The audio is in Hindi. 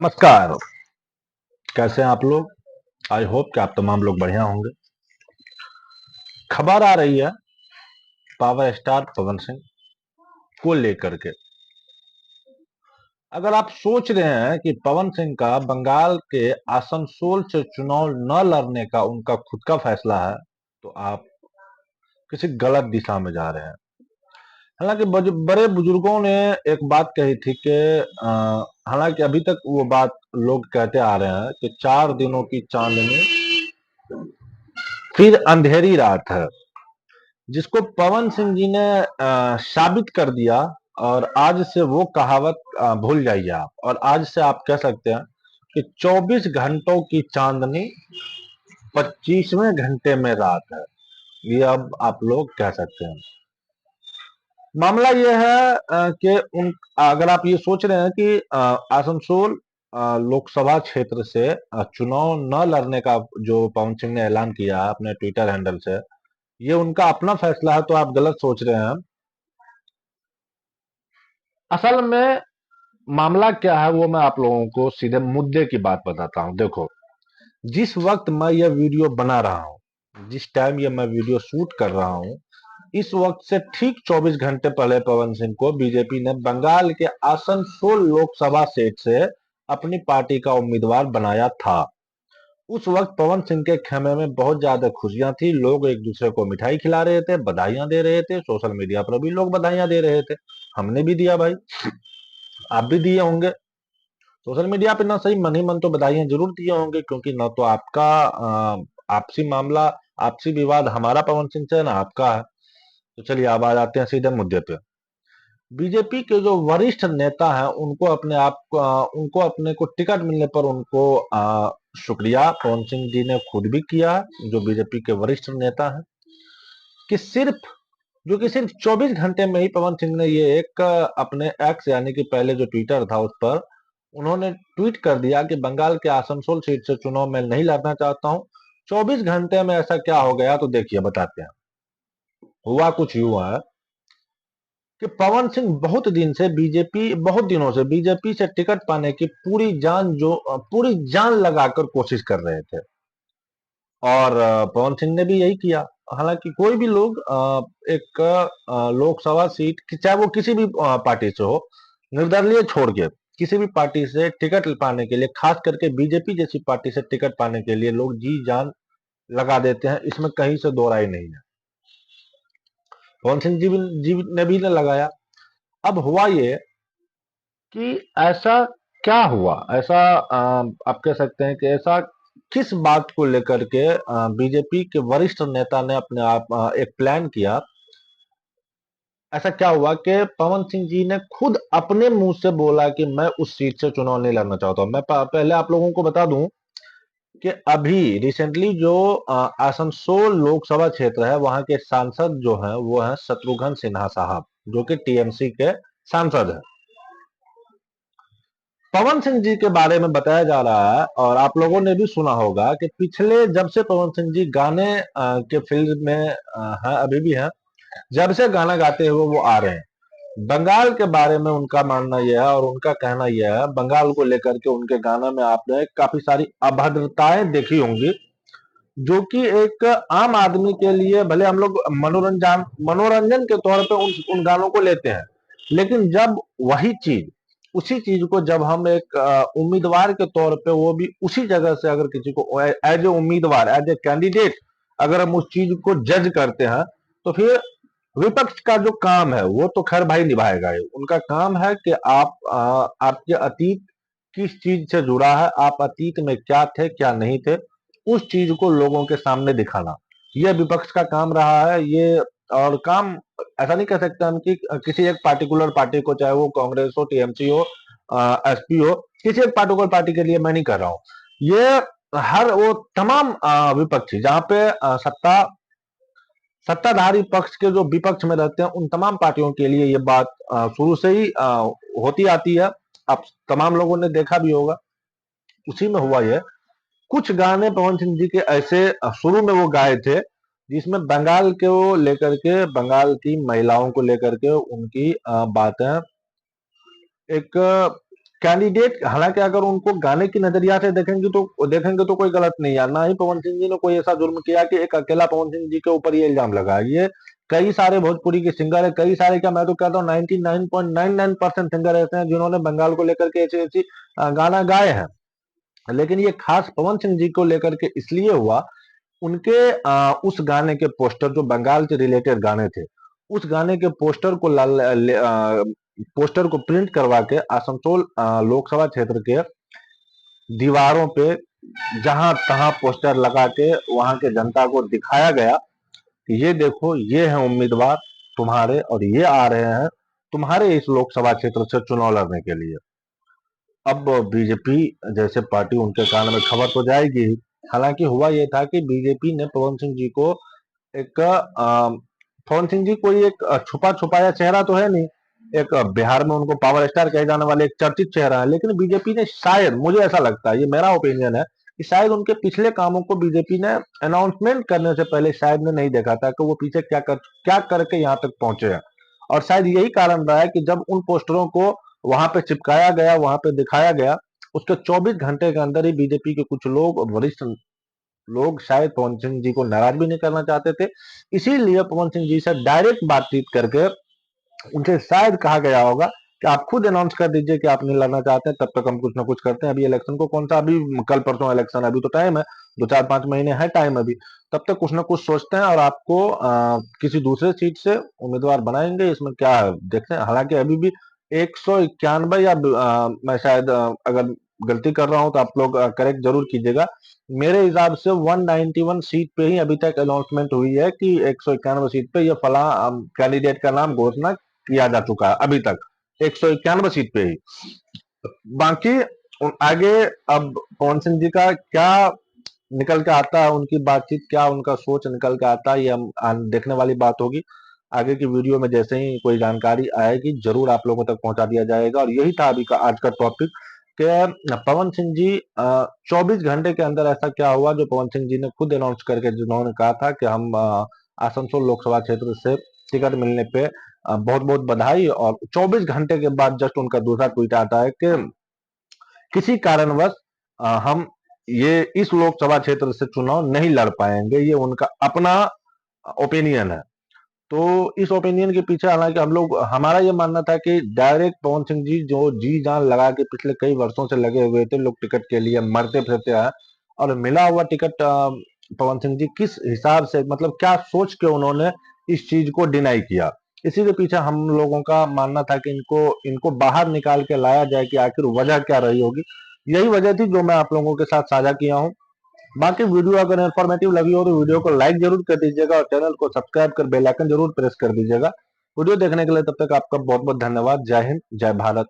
नमस्कार। कैसे हैं आप लोग? आई होप कि आप तमाम लोग बढ़िया होंगे। खबर आ रही है पावर स्टार पवन सिंह को लेकर के। अगर आप सोच रहे हैं कि पवन सिंह का बंगाल के आसनसोल से चुनाव न लड़ने का उनका खुद का फैसला है, तो आप किसी गलत दिशा में जा रहे हैं। हालांकि बड़े बुजुर्गों ने एक बात कही थी कि हालांकि अभी तक वो बात लोग कहते आ रहे हैं कि 4 दिनों की चांदनी फिर अंधेरी रात है, जिसको पवन सिंह जी ने साबित कर दिया। और आज से वो कहावत भूल जाइए आप, और आज से आप कह सकते हैं कि 24 घंटों की चांदनी 25वें घंटे में रात है। ये अब आप लोग कह सकते हैं। मामला ये है कि उन अगर आप ये सोच रहे हैं कि आसनसोल लोकसभा क्षेत्र से चुनाव न लड़ने का जो पवन सिंह ने ऐलान किया है अपने ट्विटर हैंडल से, ये उनका अपना फैसला है, तो आप गलत सोच रहे हैं। असल में मामला क्या है वो मैं आप लोगों को सीधे मुद्दे की बात बताता हूं। देखो, जिस वक्त मैं यह वीडियो बना रहा हूं, जिस टाइम ये मैं वीडियो शूट कर रहा हूं, इस वक्त से ठीक 24 घंटे पहले पवन सिंह को बीजेपी ने बंगाल के आसनसोल लोकसभा सीट से अपनी पार्टी का उम्मीदवार बनाया था। उस वक्त पवन सिंह के खेमे में बहुत ज्यादा खुशियां थी। लोग एक दूसरे को मिठाई खिला रहे थे, बधाइयां दे रहे थे। सोशल मीडिया पर भी लोग बधाइयां दे रहे थे। हमने भी दिया भाई, आप भी दिए होंगे। सोशल मीडिया पे ना सही मन ही मन तो बधाइयां जरूर दिए होंगे, क्योंकि ना तो आपका आपसी मामला, आपसी विवाद हमारा पवन सिंह से, ना आपका है। तो चलिए अब आ जाते हैं सीधे मुद्दे पे। बीजेपी के जो वरिष्ठ नेता हैं उनको अपने को टिकट मिलने पर उनको शुक्रिया पवन सिंह जी ने खुद भी किया है, जो बीजेपी के वरिष्ठ नेता हैं। कि सिर्फ जो कि सिर्फ 24 घंटे में ही पवन सिंह ने ये एक अपने एक्स यानी कि पहले जो ट्विटर था उस पर उन्होंने ट्वीट कर दिया कि बंगाल के आसनसोल सीट से चुनाव मैं नहीं लड़ना चाहता हूं। 24 घंटे में ऐसा क्या हो गया, तो देखिए बताते हैं। हुआ कुछ यूं है कि पवन सिंह बहुत दिनों से बीजेपी से टिकट पाने की पूरी जान लगाकर कोशिश कर रहे थे। और पवन सिंह ने भी यही किया। हालांकि कोई भी लोग एक लोकसभा सीट चाहे वो किसी भी पार्टी से हो, निर्दलीय छोड़ के किसी भी पार्टी से टिकट पाने के लिए, खास करके बीजेपी जैसी पार्टी से टिकट पाने के लिए लोग जी जान लगा देते हैं। इसमें कहीं से दो राय नहीं है। पवन सिंह जी ने भी ने लगाया। अब हुआ ये कि ऐसा क्या हुआ, ऐसा आप कह सकते हैं कि ऐसा किस बात को लेकर के बीजेपी के वरिष्ठ नेता ने अपने आप एक प्लान किया। ऐसा क्या हुआ कि पवन सिंह जी ने खुद अपने मुंह से बोला कि मैं उस सीट से चुनाव नहीं लड़ना चाहता हूं। मैं पहले आप लोगों को बता दूं कि अभी रिसेंटली जो आसनसोल लोकसभा क्षेत्र है, वहां के सांसद जो हैं वो हैं शत्रुघ्न सिन्हा साहब, जो कि टीएमसी के सांसद हैं। पवन सिंह जी के बारे में बताया जा रहा है, और आप लोगों ने भी सुना होगा कि पिछले जब से पवन सिंह जी गाने के फील्ड में हैं, अभी भी हैं, जब से गाना गाते हुए वो आ रहे हैं। बंगाल के बारे में उनका मानना यह है और उनका कहना यह है, बंगाल को लेकर के उनके गाना में आपने काफी सारी अभद्रताएं देखी होंगी, जो कि एक आम आदमी के लिए भले हम लोग मनोरंजन के तौर पे उन गानों को लेते हैं, लेकिन जब वही चीज उसी चीज को जब हम एक उम्मीदवार के तौर पे, वो भी उसी जगह से, अगर किसी को एज ए उम्मीदवार, एज ए कैंडिडेट अगर हम उस चीज को जज करते हैं, तो फिर विपक्ष का जो काम है वो तो खैर भाई निभाएगा ही। उनका काम है कि आपके अतीत किस चीज से जुड़ा है, आप अतीत में क्या थे क्या नहीं थे, उस चीज को लोगों के सामने दिखाना, यह विपक्ष का काम रहा है। ये और काम ऐसा नहीं कह सकते हम कि किसी एक पार्टिकुलर पार्टी को, चाहे वो कांग्रेस हो, टीएमसी हो, एसपी हो, किसी एक पार्टिकुलर पार्टी के लिए मैं नहीं कर रहा हूँ। ये हर वो तमाम विपक्षी जहां पे सत्ताधारी पक्ष के जो विपक्ष में रहते हैं, उन तमाम पार्टियों के लिए ये बात शुरू से ही होती आती है। आप तमाम लोगों ने देखा भी होगा। उसी में हुआ ये, कुछ गाने पवन सिंह जी के ऐसे शुरू में वो गाए थे, जिसमें बंगाल को लेकर के, बंगाल की महिलाओं को लेकर के उनकी बातें एक कैंडिडेट, हालांकि अगर उनको गाने की नजरिया से देखेंगे तो कोई गलत नहीं है। ना ही पवन सिंह जी ने कोई ऐसा जुर्म किया कि एक अकेला पवन सिंह जी के ऊपर ये इल्जाम लगा। ये कई सारे भोजपुरी के सिंगर है, कई सारे, क्या मैं तो कहता हूँ 99.99% सिंगर ऐसे हैं जिन्होंने बंगाल को लेकर के ऐसी ऐसी गाना गाए हैं। लेकिन ये खास पवन सिंह जी को लेकर के इसलिए हुआ, उनके उस गाने के पोस्टर, जो बंगाल से रिलेटेड गाने थे, उस गाने के पोस्टर को प्रिंट करवा के आसनसोल लोकसभा क्षेत्र के दीवारों पे जहां तहां पोस्टर लगा के वहां के जनता को दिखाया गया कि ये देखो, ये है उम्मीदवार तुम्हारे, और ये आ रहे हैं तुम्हारे इस लोकसभा क्षेत्र से चुनाव लड़ने के लिए। अब बीजेपी जैसे पार्टी, उनके कान में खबर तो जाएगी ही। हालांकि हुआ ये था कि बीजेपी ने पवन सिंह जी को एक पवन सिंह जी कोई एक छुपा छुपाया चेहरा तो है नहीं, एक बिहार में उनको पावर स्टार कहे जाने वाले एक चर्चित चेहरा है। लेकिन बीजेपी ने शायद, मुझे ऐसा लगता है, ये मेरा ओपिनियन है, कि शायद उनके पिछले कामों को बीजेपी ने अनाउंसमेंट करने से पहले शायद ने नहीं देखा था कि वो पीछे क्या करके यहाँ तक पहुंचे हैं। और शायद यही कारण रहा है कि जब उन पोस्टरों को वहां पे चिपकाया गया, वहां पे दिखाया गया, उसके 24 घंटे के अंदर ही बीजेपी के कुछ लोग, वरिष्ठ लोग, शायद पवन सिंह जी को नाराज भी नहीं करना चाहते थे, इसीलिए पवन सिंह जी से डायरेक्ट बातचीत करके उनसे शायद कहा गया होगा कि आप खुद अनाउंस कर दीजिए कि आप नहीं लड़ना चाहते हैं, तब तक हम कुछ ना कुछ करते हैं। अभी इलेक्शन को कौन सा, अभी कल परसों इलेक्शन, अभी तो टाइम है, 2 4 5 महीने है टाइम अभी, तब तक कुछ ना कुछ सोचते हैं और आपको किसी दूसरे सीट से उम्मीदवार बनाएंगे। इसमें क्या है, देखते हैं। हालांकि अभी भी 191 या मैं शायद अगर गलती कर रहा हूं तो आप लोग करेक्ट जरूर कीजिएगा, मेरे हिसाब से 191 सीट पे ही अभी तक अनाउंसमेंट हुई है कि 191 सीट पे ये फला कैंडिडेट का नाम घोषणा किया जा चुका है अभी तक, 191 सीट पे ही। बाकी आगे अब पवन सिंह जी का क्या निकल के आता है, उनकी बातचीत क्या, उनका सोच निकल के आता है, ये हम देखने वाली बात होगी। आगे की वीडियो में जैसे ही कोई जानकारी आएगी जरूर आप लोगों तक पहुंचा दिया जाएगा। और यही था अभी का आज का टॉपिक कि पवन सिंह जी 24 घंटे के अंदर ऐसा क्या हुआ जो पवन सिंह जी ने खुद अनाउंस करके, जिन्होंने कहा था कि हम आसनसोल लोकसभा क्षेत्र से टिकट मिलने पे बहुत बहुत बधाई, और 24 घंटे के बाद जस्ट उनका दूसरा ट्वीट आता है कि किसी कारणवश हम ये इस लोकसभा क्षेत्र से चुनाव नहीं लड़ पाएंगे। ये उनका अपना ओपिनियन है। तो इस ओपिनियन के पीछे, हालांकि हम लोग, हमारा ये मानना था कि डायरेक्ट पवन सिंह जी जो जी जान लगा के पिछले कई वर्षों से लगे हुए थे, लोग टिकट के लिए मरते फिरते आए, और मिला हुआ टिकट पवन सिंह जी किस हिसाब से, मतलब क्या सोच के उन्होंने इस चीज को डिनाई किया, इसी के पीछे हम लोगों का मानना था कि इनको इनको बाहर निकाल के लाया जाए कि आखिर वजह क्या रही होगी। यही वजह थी जो मैं आप लोगों के साथ साझा किया हूँ। बाकी वीडियो अगर इन्फॉर्मेटिव लगी हो तो वीडियो को लाइक जरूर कर दीजिएगा और चैनल को सब्सक्राइब कर बेल आइकन जरूर प्रेस कर दीजिएगा। वीडियो देखने के लिए तब तक आपका बहुत बहुत धन्यवाद। जय हिंद, जय भारत।